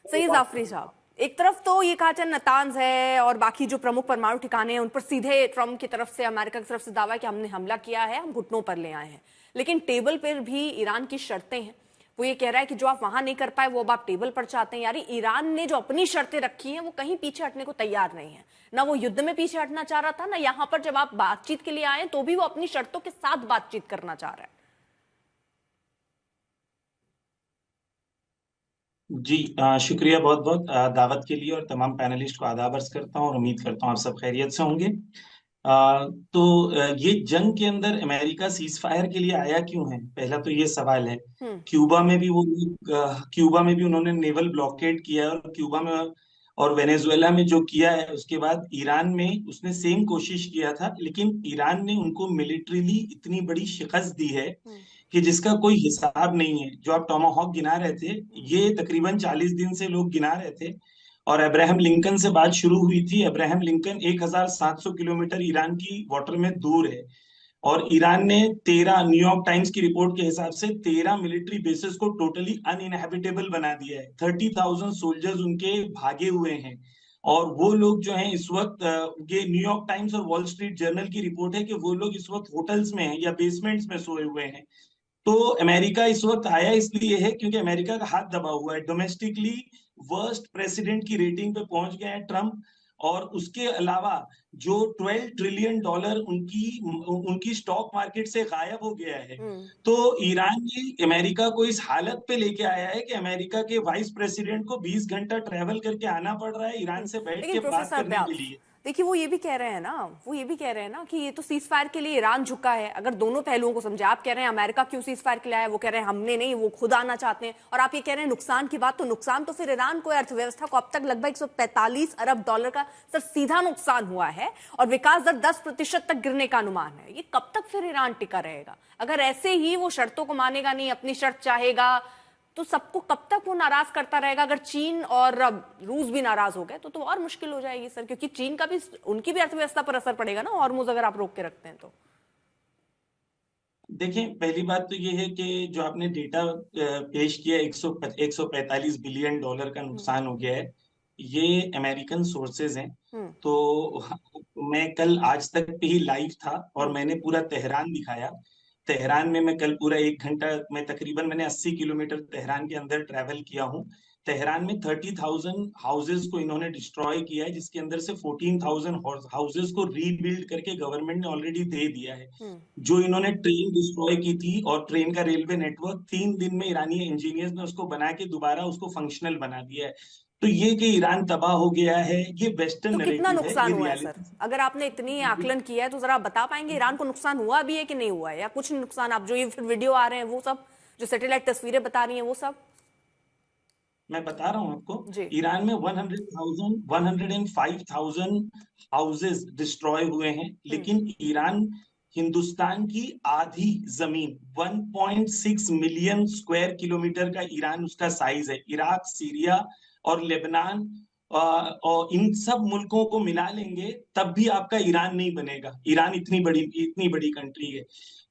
सही जाफरी साहब, एक तरफ तो ये कहा जाए नतान्ज है और बाकी जो प्रमुख परमाणु ठिकाने हैं उन पर सीधे ट्रम्प की तरफ से, अमेरिका की तरफ से दावा है कि हमने हमला किया है, हम घुटनों पर ले आए हैं। लेकिन टेबल पर भी ईरान की शर्तें हैं। वो ये कह रहा है कि जो आप वहां नहीं कर पाए वो अब आप टेबल पर चाहते हैं। यानी ईरान ने जो अपनी शर्तें रखी हैं वो कहीं पीछे हटने को तैयार नहीं है। ना वो युद्ध में पीछे हटना चाह रहा था, ना यहां पर जब आप बातचीत के लिए आए तो भी वो अपनी शर्तों के साथ बातचीत करना चाह रहा है। जी शुक्रिया बहुत बहुत दावत के लिए, और तमाम पैनलिस्ट को आदाब अर्ज करता हूँ और उम्मीद करता हूँ आप सब खैरियत से होंगे। ये जंग के अंदर अमेरिका सीज फायर के लिए आया क्यों है, पहला तो ये सवाल है। हम्म। क्यूबा में भी उन्होंने नेवल ब्लॉकेड किया है, और क्यूबा में और वेनेजुएला में जो किया है, उसके बाद ईरान में उसने सेम कोशिश किया था, लेकिन ईरान ने उनको मिलिट्रीली इतनी बड़ी शिकस्त दी है हम्म। कि जिसका कोई हिसाब नहीं है। जो आप टोमाहॉक गिना रहे थे, ये तकरीबन 40 दिन से लोग गिना रहे थे, और अब्राहम लिंकन से बात शुरू हुई थी। अब्राहम लिंकन 1700 किलोमीटर ईरान की वाटर में दूर है, और ईरान ने 13, न्यूयॉर्क टाइम्स की रिपोर्ट के हिसाब से 13 मिलिट्री बेसिस को टोटली अनइनहेबिटेबल बना दिया है। 30,000 सोल्जर्स उनके भागे हुए हैं, और वो लोग जो हैं इस वक्त, ये न्यूयॉर्क टाइम्स और वॉल स्ट्रीट जर्नल की रिपोर्ट है कि वो लोग इस वक्त होटल्स में हैं या बेसमेंट्स में सोए हुए हैं। तो अमेरिका इस वक्त आया इसलिए है क्योंकि अमेरिका का हाथ दबा हुआ है डोमेस्टिकली। वर्स्ट प्रेसिडेंट की रेटिंग पे पहुंच गए हैं ट्रम्प, और उसके अलावा जो $12 ट्रिलियन उनकी उनकी स्टॉक मार्केट से गायब हो गया है। हम्म। तो ईरान ने अमेरिका को इस हालत पे लेके आया है कि अमेरिका के वाइस प्रेसिडेंट को 20 घंटा ट्रेवल करके आना पड़ रहा है ईरान से बैठ लेकिन के बात प्रोफेसर करने के व्यास, लिए। देखिए वो ये भी कह रहे हैं ना, वो ये भी कह रहे हैं ना कि ये तो सीज फायर के लिए ईरान झुका है। अगर दोनों पहलुओं को समझे, आप कह रहे हैं अमेरिका क्यों सीज फायर के लिए आया, वो कह रहे हैं हमने नहीं, वो खुद आना चाहते हैं। और आप ये कह रहे हैं नुकसान की बात, तो नुकसान तो फिर ईरान को, अर्थव्यवस्था को अब तक लगभग $145 अरब का सर सीधा नुकसान हुआ है, और विकास दर 10% तक गिरने का अनुमान है। ये कब तक फिर ईरान टिका रहेगा? अगर ऐसे ही वो शर्तों को मानेगा नहीं, अपनी शर्त चाहेगा, तो सबको कब तक वो नाराज करता रहेगा? अगर चीन और रूस भी नाराज हो गए तो और मुश्किल हो जाएगी सर, क्योंकि चीन का भी, उनकी भी अर्थव्यवस्था पर असर पड़ेगा ना, हॉर्मुज़ अगर आप रोक के रखते हैं तो। देखें, पहली बात तो ये है कि जो आपने डेटा पेश किया, 145 बिलियन डॉलर का हम्म। नुकसान हो गया है, ये अमेरिकन सोर्सेज हैं। हम्म। तो मैं कल आज तक पे ही लाइव था, और हम्म। मैंने पूरा तेहरान दिखाया। तेहरान में मैं कल पूरा 1 घंटा, मैं तकरीबन मैंने 80 किलोमीटर तेहरान के अंदर ट्रैवल किया हूँ। तेहरान में 30,000 हाउसेज को इन्होंने डिस्ट्रॉय किया है, जिसके अंदर से 14,000 हाउसेज को रीबिल्ड करके गवर्नमेंट ने ऑलरेडी दे दिया है। हम्म। जो इन्होंने ट्रेन डिस्ट्रॉय की थी, और ट्रेन का रेलवे नेटवर्क 3 दिन में ईरानी इंजीनियर्स ने उसको बना के दोबारा उसको फंक्शनल बना दिया है। तो ये कि ईरान तबाह हो गया है, ये वेस्टर्न तो कितना नैरेटिव है, नुकसान ये हुआ है सर? रियलिटी। अगर आपने इतनी आकलन किया है तो जरा बता पाएंगे ईरान को नुकसान हुआ भी है कि नहीं हुआ है, या कुछ नुकसान? आप जो ये फिर वीडियो आ रहे हैं वो सब, जो सैटेलाइट तस्वीरें बता रही हैं वो सब। मैं बता रहा हूँ आपको, जी। ईरान में 105,000 हाउसेस डिस्ट्रॉय हुए हैं, हम्म। लेकिन ईरान हिंदुस्तान की आधी जमीन, 1.6 मिलियन स्क्वायर किलोमीटर का ईरान उसका साइज है। इराक, सीरिया और लेबनान, और इन सब मुल्कों को मिला लेंगे तब भी आपका ईरान नहीं बनेगा। ईरान इतनी बड़ी कंट्री है।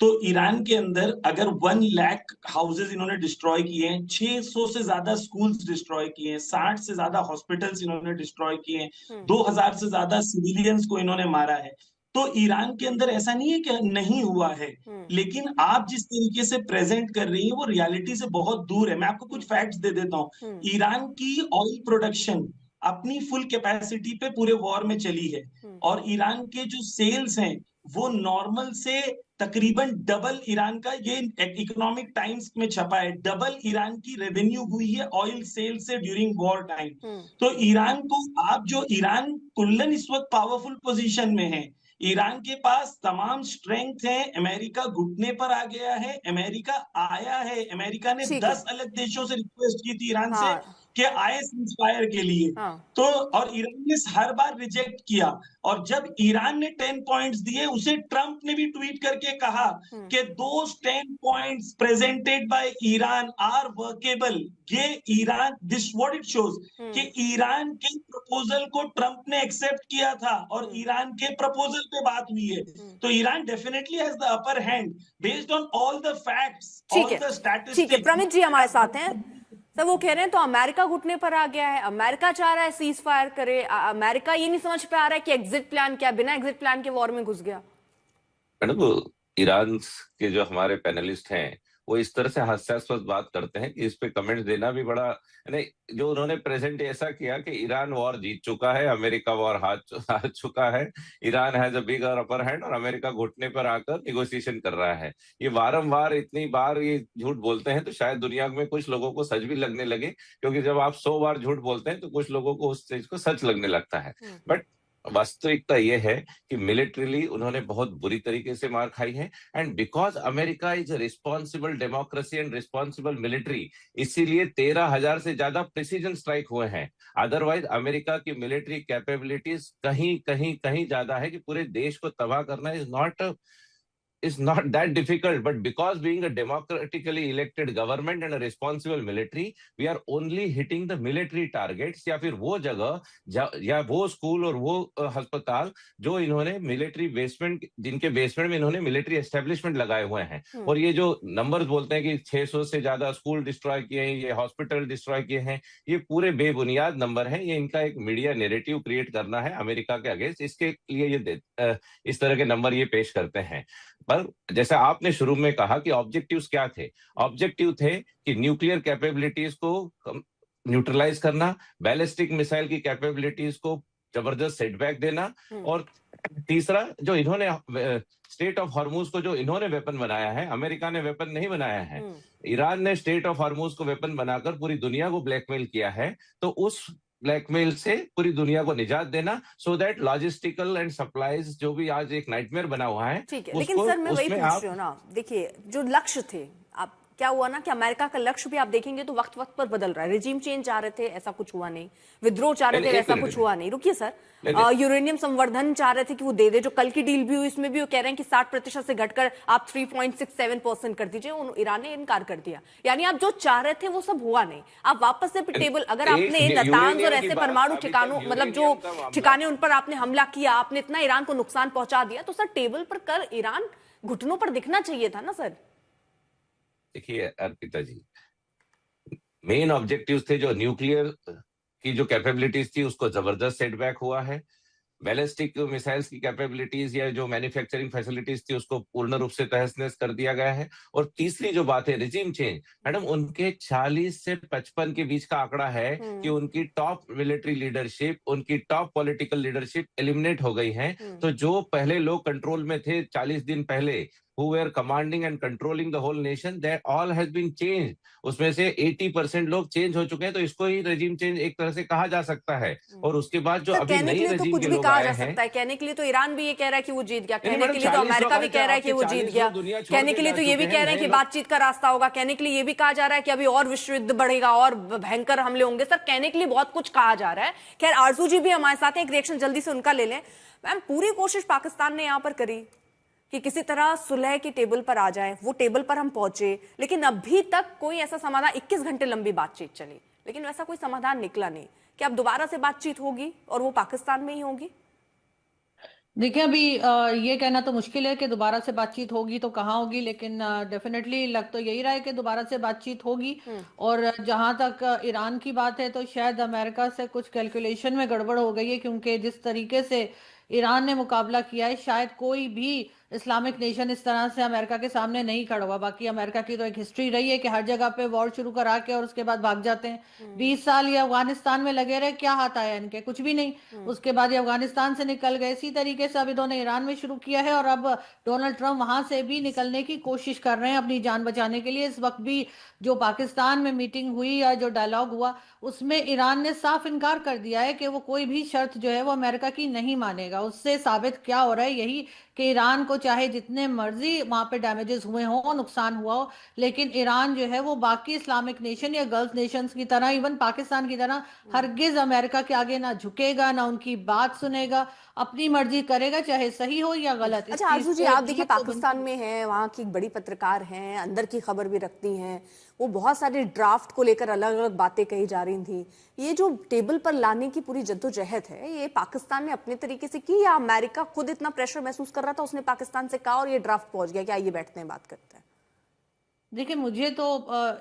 तो ईरान के अंदर अगर 1 लाख हाउसेज इन्होंने डिस्ट्रॉय किए हैं, 600 से ज्यादा स्कूल्स डिस्ट्रॉय किए हैं, 60 से ज्यादा हॉस्पिटल्स इन्होंने डिस्ट्रॉय किए हैं, हम्म। 2,000 से ज्यादा सिविलियंस को इन्होंने मारा है। तो ईरान के अंदर ऐसा नहीं है कि नहीं हुआ है, हम्म। लेकिन आप जिस तरीके से प्रेजेंट कर रही है वो रियलिटी से बहुत दूर है। मैं आपको हम्म। कुछ फैक्ट्स दे देता हूँ। हम्म। ईरान की ऑयल प्रोडक्शन अपनी फुल कैपेसिटी पे पूरे वॉर में चली है, हम्म। और ईरान के जो सेल्स हैं वो नॉर्मल से तकरीबन डबल। ईरान का, ये इकोनॉमिक टाइम्स में छपा है, डबल ईरान की रेवेन्यू हुई है ऑयल सेल से ड्यूरिंग वॉर टाइम। हम्म। तो ईरान को, आप जो ईरान कुल्लन इस वक्त पावरफुल पोजीशन में है, ईरान के पास तमाम स्ट्रेंथ है, अमेरिका घुटने पर आ गया है, अमेरिका आया है। अमेरिका ने ठीक है। 10 अलग देशों से रिक्वेस्ट की थी ईरान से हाँ। कि आए सीजफायर के लिए। हाँ। तो और ईरान ने हर बार रिजेक्ट किया, और जब ईरान ने 10 पॉइंट्स दिए, उसे ट्रंप ने भी ट्वीट करके कहा हम्म। कि those 10 points presented by Iran are workable. ये Iran, this what it shows कि हम्म। ईरान के प्रपोजल को ट्रंप ने एक्सेप्ट किया था, और हम्म। ईरान के प्रपोजल पे बात हुई है। हम्म। तो Iran definitely has the upper hand based on all the facts, ठीक ऑल है। द ठीक है, स्टैटिस्टिक्स। प्रमित जी हमारे साथ हैं। सर वो कह रहे हैं तो अमेरिका घुटने पर आ गया है, अमेरिका चाह रहा है सीज फायर करे, अमेरिका ये नहीं समझ पा रहा है कि एग्जिट प्लान क्या, बिना एग्जिट प्लान के वॉर में घुस गया। मैडम, ईरान के जो हमारे पैनलिस्ट हैं वो इस तरह से हास्यास्पद बात करते हैं कि इस पे कमेंट देना भी बड़ा, यानी जो उन्होंने प्रेजेंट ऐसा किया कि ईरान वॉर जीत चुका है, अमेरिका वॉर हार चुका है, Iran has a big upper hand और अमेरिका घुटने पर आकर निगोशिएशन कर रहा है। ये वारंवार इतनी बार ये झूठ बोलते हैं तो शायद दुनिया में कुछ लोगों को सच भी लगने लगे, क्योंकि जब आप 100 बार झूठ बोलते हैं तो कुछ लोगों को उस चीज को सच लगने लगता है। बट वास्तविकता ये है कि मिलिट्रीली उन्होंने बहुत बुरी तरीके से मार खाई है, and because America is responsible democracy and responsible military, इसीलिए 13,000 से ज्यादा प्रिसीजन स्ट्राइक हुए हैं। अदरवाइज अमेरिका की मिलिट्री कैपेबिलिटीज कहीं कहीं कहीं ज्यादा है कि पूरे देश को तबाह करना is not that difficult, but because being a democratically elected government and a responsible military, we are only hitting the military targets, या फिर वो जगह या वो स्कूल और वो अस्पताल जो इन्होंने मिलिट्री बेसमेंट, जिनके बेसमेंट में इन्होंने मिलिट्री एस्टेब्लिशमेंट लगाए हुए हैं। और ये जो नंबर्स बोलते हैं कि 600 से ज्यादा स्कूल डिस्ट्रॉय किए हैं, ये हॉस्पिटल डिस्ट्रॉय किए हैं, ये पूरे बेबुनियाद नंबर हैं। ये इनका एक मीडिया नैरेटिव क्रिएट करना है अमेरिका के अगेंस्ट, इसके लिए ये इस तरह के नंबर ये पेश करते हैं। पर जैसा आपने शुरू में कहा कि ऑब्जेक्टिव्स क्या थे, ऑब्जेक्टिव थे कि न्यूक्लियर कैपेबिलिटीज को न्यूट्रलाइज करना, बैलिस्टिक मिसाइल की कैपेबिलिटीज को जबरदस्त सेटबैक देना, और तीसरा जो इन्होंने स्टेट ऑफ हॉर्मूज को जो इन्होंने वेपन बनाया है, अमेरिका ने वेपन नहीं बनाया है, ईरान ने स्टेट ऑफ हॉर्मूज को वेपन बनाकर पूरी दुनिया को ब्लैकमेल किया है, तो उस ब्लैकमेल से पूरी दुनिया को निजात देना, so that logistical and supplies जो भी आज एक नाइटमेयर बना हुआ है। ठीक है, लेकिन सर मैं वही पूछ रही हूँ ना, देखिए जो लक्ष्य थे, आप क्या हुआ ना कि अमेरिका का लक्ष्य भी आप देखेंगे तो वक्त वक्त पर बदल रहा है। रिजीम चेंज चाह रहे थे, ऐसा कुछ हुआ नहीं, विद्रोह चाह रहे थे, ऐसा कुछ हुआ नहीं। रुकिए सर, यूरेनियम संवर्धन चाह रहे थे कि वो दे दे, जो कल की डील भी हुई इसमें भी वो कह रहे हैं कि 60% से घटकर आप 3.67% कर दीजिए, ईरान ने इनकार कर दिया। यानी आप जो चाह रहे थे वो सब हुआ नहीं। आप वापस से टेबल, अगर आपने नतांज और ऐसे परमाणु ठिकानों, मतलब जो ठिकाने उन पर आपने हमला किया, आपने इतना ईरान को नुकसान पहुंचा दिया, तो सर टेबल पर कल ईरान घुटनों पर दिखना चाहिए था ना सर। देखिए अर्पिता जी, मेन ऑब्जेक्टिव्स थे जो न्यूक्लियर की जो कैपेबिलिटीज थी उसको जबरदस्त सेटबैक हुआ है, बैलिस्टिक मिसाइल्स की कैपेबिलिटीज या जो मैन्युफैक्चरिंग फैसिलिटीज थी उसको पूर्ण रूप से तहस नहस कर दिया गया है। और तीसरी जो बात है रिजीम चेंज, मैडम उनके 40 से 55 के बीच का आंकड़ा है कि उनकी टॉप मिलिट्री लीडरशिप, उनकी टॉप पॉलिटिकल लीडरशिप एलिमिनेट हो गई है। तो जो पहले लोग कंट्रोल में थे 40 दिन पहले, who were commanding and controlling the whole nation, that all has been changed। उसमें से 80% लोग चेंज हो चुके हैं, तो इसको ही रेजिम चेंज एक तरह से कहा जा सकता है। और उसके बाद जो अभी नई रेजिम के लोग आए हैं, कहने के लिए तो ईरान भी ये कह रहा है कि वो जीत गया, कहने के लिए तो अमेरिका भी कह रहा है कि वो जीत गया, कहने के लिए तो ये भी कह रहे हैं कि बातचीत का रास्ता होगा, कहने के लिए ये भी कहा जा रहा है कि अभी और विश्व युद्ध बढ़ेगा और भयंकर हमले होंगे। सर कहने के लिए बहुत कुछ कहा जा रहा है। खैर आरजू जी भी हमारे साथ हैं, एक रिएक्शन जल्दी से उनका ले लें। मैम पूरी कोशिश पाकिस्तान ने यहाँ पर करी कि किसी तरह सुलह की टेबल पर आ जाए, वो टेबल पर हम पहुंचे, लेकिन अभी तक कोई ऐसा समाधान, 21 घंटे लंबी बातचीत चली लेकिन वैसा कोई समाधान निकला नहीं। क्या अब दोबारा से बातचीत होगी और वो पाकिस्तान में ही होगी? देखिए अभी ये कहना तो मुश्किल है कि दोबारा से बातचीत होगी तो कहाँ होगी, लेकिन डेफिनेटली लग तो यही रहा है कि दोबारा से बातचीत होगी। और जहां तक ईरान की बात है तो शायद अमेरिका से कुछ कैलकुलेशन में गड़बड़ हो गई है, क्योंकि जिस तरीके से ईरान ने मुकाबला किया है शायद कोई भी इस्लामिक नेशन इस तरह से अमेरिका के सामने नहीं खड़ा हुआ। बाकी अमेरिका की तो एक हिस्ट्री रही है कि हर जगह पे वॉर शुरू करा के और उसके बाद भाग जाते हैं। 20 साल ये अफगानिस्तान में लगे रहे, क्या हाथ आया इनके? कुछ भी नहीं। उसके बाद ये अफगानिस्तान से निकल गए। इसी तरीके से अब इन्होंने ईरान में शुरू किया है और अब डोनाल्ड ट्रंप वहां से भी निकलने की कोशिश कर रहे हैं अपनी जान बचाने के लिए। इस वक्त भी जो पाकिस्तान में मीटिंग हुई या जो डायलॉग हुआ उसमें ईरान ने साफ इनकार कर दिया है कि वो कोई भी शर्त जो है वो अमेरिका की नहीं मानेगा। उससे साबित क्या हो रहा है? यही कि ईरान को चाहे जितने मर्जी वहां पे डैमेजेस हुए हों, नुकसान हुआ हो, लेकिन ईरान जो है वो बाकी इस्लामिक नेशन या गल्फ नेशंस की तरह, इवन पाकिस्तान की तरह हरगिज अमेरिका के आगे ना झुकेगा, ना उनकी बात सुनेगा, अपनी मर्जी करेगा, चाहे सही हो या गलत। अच्छा आरजू जी, आप देखिए पाकिस्तान में है, वहाँ की एक बड़ी पत्रकार हैं, अंदर की खबर भी रखती हैं, वो बहुत सारे ड्राफ्ट को लेकर अलग अलग बातें कही जा रही थी। ये जो टेबल पर लाने की पूरी जद्दोजहद है, ये पाकिस्तान ने अपने तरीके से की या अमेरिका खुद इतना प्रेशर महसूस कर रहा था, उसने पाकिस्तान से कहा और ये ड्राफ्ट पहुंच गया कि आइए बैठते हैं बात करते हैं? देखिए मुझे तो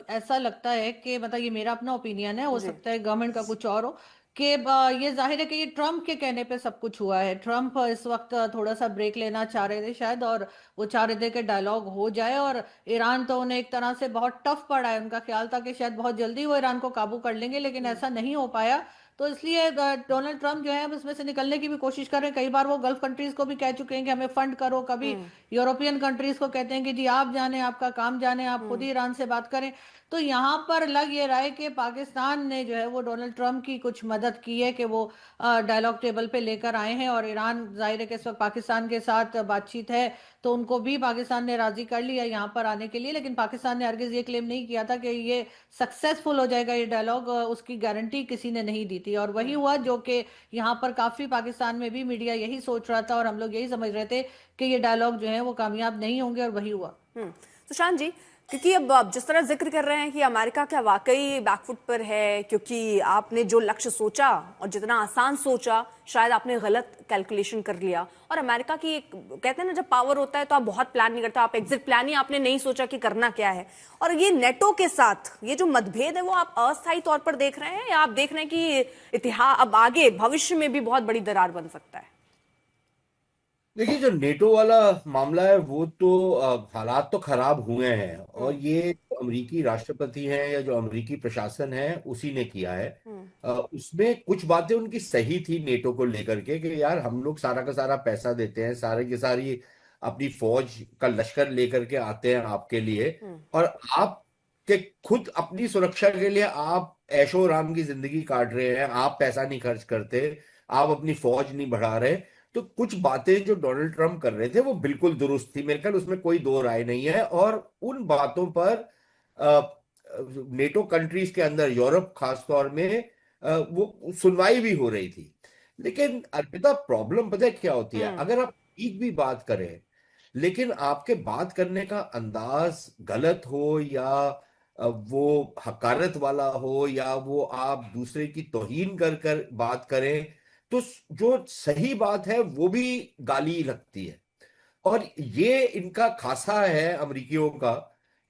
ऐसा लगता है कि मतलब ये मेरा अपना ओपिनियन है, हो जी। सकता है गवर्नमेंट का कुछ और हो, कि ये जाहिर है कि ये ट्रम्प के कहने पे सब कुछ हुआ है। ट्रम्प इस वक्त थोड़ा सा ब्रेक लेना चाह रहे थे शायद, और वो चाह रहे थे कि डायलॉग हो जाए, और ईरान तो उन्हें एक तरह से बहुत टफ पड़ा है। उनका ख्याल था कि शायद बहुत जल्दी वो ईरान को काबू कर लेंगे, लेकिन ऐसा नहीं हो पाया। तो इसलिए डोनाल्ड ट्रम्प जो है अब इसमें से निकलने की भी कोशिश कर रहे हैं। कई बार वो गल्फ कंट्रीज को भी कह चुके हैं कि हमें फंड करो, कभी यूरोपियन कंट्रीज को कहते हैं कि जी आप जाने, आपका काम जाने, आप खुद ही ईरान से बात करें। तो यहाँ पर लग ये रहा है कि पाकिस्तान ने जो है वो डोनाल्ड ट्रम्प की कुछ मदद की है कि वो डायलॉग टेबल पे लेकर आए हैं, और ईरान जाहिर है कि इस वक्त पाकिस्तान के साथ बातचीत है, तो उनको भी पाकिस्तान ने राजी कर लिया यहाँ पर आने के लिए। लेकिन पाकिस्तान ने हरगिज ये क्लेम नहीं किया था कि ये सक्सेसफुल हो जाएगा ये डायलॉग, उसकी गारंटी किसी ने नहीं दी थी। और वही हुआ जो कि यहाँ पर काफी पाकिस्तान में भी मीडिया यही सोच रहा था और हम लोग यही समझ रहे थे कि ये डायलॉग जो है वो कामयाब नहीं होंगे, और वही हुआ। सुशांत जी, क्योंकि अब जिस तरह जिक्र कर रहे हैं कि अमेरिका क्या वाकई बैकफुट पर है, क्योंकि आपने जो लक्ष्य सोचा और जितना आसान सोचा शायद आपने गलत कैलकुलेशन कर लिया। और अमेरिका की एक कहते हैं ना, जब पावर होता है तो आप बहुत प्लान नहीं करते, आप एग्जिट प्लान ही आपने नहीं सोचा कि करना क्या है। और ये नेटो के साथ ये जो मतभेद है वो आप अस्थायी तौर पर देख रहे हैं, या आप देख रहे हैं कि इतिहास अब आगे भविष्य में भी बहुत बड़ी दरार बन सकता है? देखिए, जो नेटो वाला मामला है वो तो हालात तो खराब हुए हैं, और ये जो अमेरिकी राष्ट्रपति हैं या जो अमेरिकी प्रशासन है उसी ने किया है। उसमें कुछ बातें उनकी सही थी नेटो को लेकर के, कि यार हम लोग सारा का सारा पैसा देते हैं, सारे की सारी अपनी फौज का लश्कर लेकर के आते हैं आपके लिए, और आप के खुद अपनी सुरक्षा के लिए आप ऐशो आराम की जिंदगी काट रहे हैं, आप पैसा नहीं खर्च करते, आप अपनी फौज नहीं बढ़ा रहे। तो कुछ बातें जो डोनाल्ड ट्रंप कर रहे थे वो बिल्कुल दुरुस्त थी, मेरे ख्याल उसमें कोई दो राय नहीं है। और उन बातों पर नेटो कंट्रीज के अंदर, यूरोप खास तौर में वो सुनवाई भी हो रही थी। लेकिन अर्पिता, प्रॉब्लम पता है क्या होती है? अगर आप ठीक भी बात करें लेकिन आपके बात करने का अंदाज गलत हो, या वो हकारत वाला हो, या वो आप दूसरे की तौहीन कर कर बात करें, तो जो सही बात है वो भी गाली लगती है। और ये इनका खासा है अमेरिकियों का,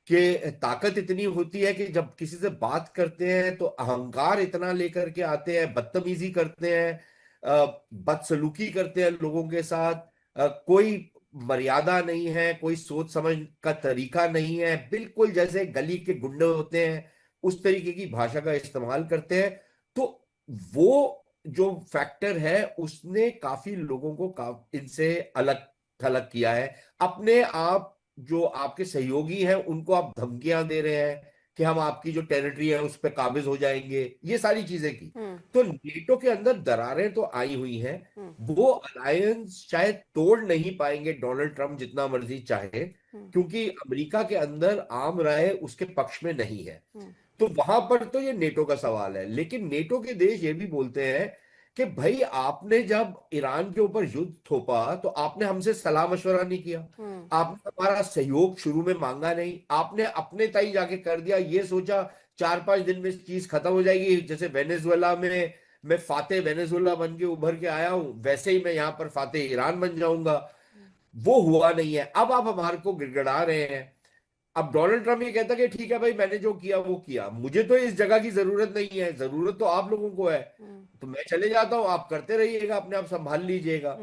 कि ताकत इतनी होती है कि जब किसी से बात करते हैं तो अहंकार इतना लेकर के आते हैं, बदतमीजी करते हैं, बदसलूकी करते हैं लोगों के साथ। कोई मर्यादा नहीं है, कोई सोच समझ का तरीका नहीं है, बिल्कुल जैसे गली के गुंडे होते हैं उस तरीके की भाषा का इस्तेमाल करते हैं। तो वो जो फैक्टर है उसने काफी लोगों को इनसे अलग थलग किया है। अपने आप जो आपके सहयोगी हैं उनको आप धमकियां दे रहे हैं कि हम आपकी जो टेरिटरी है उस पर काबिज हो जाएंगे, ये सारी चीजें की। तो नेटो के अंदर दरारें तो आई हुई हैं, वो अलायंस शायद तोड़ नहीं पाएंगे डोनाल्ड ट्रंप जितना मर्जी चाहे, क्योंकि अमेरिका के अंदर आम राय उसके पक्ष में नहीं है। तो वहां पर तो ये नेटो का सवाल है। लेकिन नेटो के देश ये भी बोलते हैं कि भाई आपने जब ईरान के ऊपर युद्ध थोपा तो आपने हमसे सलाह मशवरा नहीं किया, आपने हमारा सहयोग शुरू में मांगा नहीं, आपने अपने ताई जाके कर दिया, ये सोचा 4-5 दिन में चीज खत्म हो जाएगी। जैसे वेनेजुएला में मैं फाते वेनेजुएला बन के उभर के आया हूं, वैसे ही मैं यहां पर फाते ईरान बन जाऊंगा। वो हुआ नहीं है। अब आप हमारे को गिड़गिड़ा रहे हैं। अब डोनाल्ड ट्रंप ये कहता है कि ठीक है भाई, मैंने जो किया वो किया, मुझे तो इस जगह की जरूरत नहीं है, जरूरत तो आप लोगों को है, तो मैं चले जाता हूं, आप करते रहिएगा, अपने आप संभाल लीजिएगा।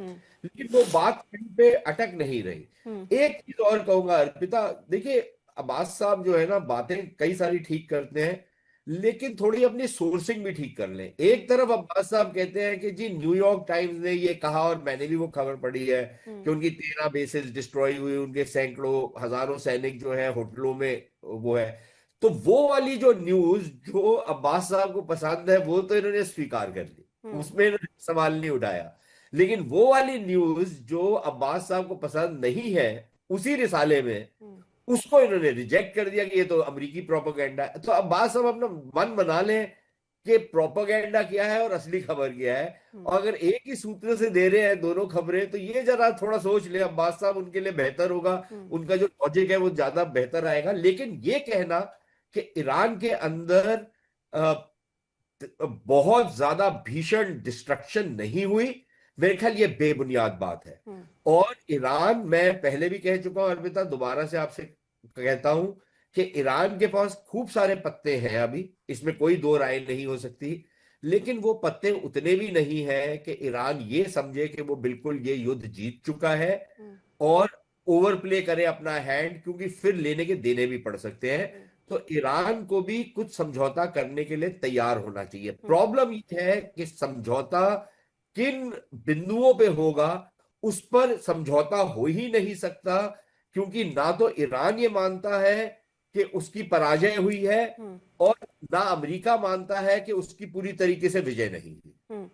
लेकिन वो बात कहीं पे अटक नहीं रही। एक चीज और कहूंगा अर्पिता, देखिए अब्बास साहब जो है ना, बातें कई सारी ठीक करते हैं, लेकिन थोड़ी अपनी सोर्सिंग भी ठीक कर लें। एक तरफ अब्बास साहब कहते हैं कि जी न्यूयॉर्क टाइम्स ने ये कहा, और मैंने भी वो खबर पढ़ी है कि उनकी 13 बेसेस डिस्ट्रॉय हुई, उनके सैकड़ों हजारों सैनिक जो है होटलों में वो है। तो वो वाली जो न्यूज जो अब्बास साहब को पसंद है वो तो इन्होंने स्वीकार कर ली, उसमें इन्होंने सवाल नहीं उठाया। लेकिन वो वाली न्यूज जो अब्बास साहब को पसंद नहीं है, उसी रिसाले में उसको इन्होंने रिजेक्ट कर दिया कि ये तो अमेरिकी प्रोपेगेंडा है। तो अब्बास साहब अपना मन बना लें कि प्रोपेगेंडा क्या है और असली खबर क्या है, और अगर एक ही सूत्र से दे रहे हैं दोनों खबरें, तो ये जरा थोड़ा सोच ले अब्बास साहब, उनके लिए बेहतर होगा, उनका जो लॉजिक है वो ज्यादा बेहतर आएगा। लेकिन ये कहना कि ईरान के अंदर बहुत ज्यादा भीषण डिस्ट्रक्शन नहीं हुई, मेरे ख्याल ये बेबुनियाद बात है। और ईरान, मैं पहले भी कह चुका हूं अर्पिता, दोबारा से आपसे कहता हूं कि ईरान के पास खूब सारे पत्ते हैं, अभी इसमें कोई दो राय नहीं हो सकती, लेकिन वो पत्ते उतने भी नहीं है कि ईरान ये समझे कि वो बिल्कुल ये युद्ध जीत चुका है और ओवर प्ले करे अपना हैंड, क्योंकि फिर लेने के देने भी पड़ सकते हैं। तो ईरान को भी कुछ समझौता करने के लिए तैयार होना चाहिए। प्रॉब्लम ये है कि समझौता किन बिंदुओं पे होगा, उस पर समझौता हो ही नहीं सकता, क्योंकि ना तो ईरान ये मानता है कि उसकी पराजय हुई है और ना अमेरिका मानता है कि उसकी पूरी तरीके से विजय नहीं हुई।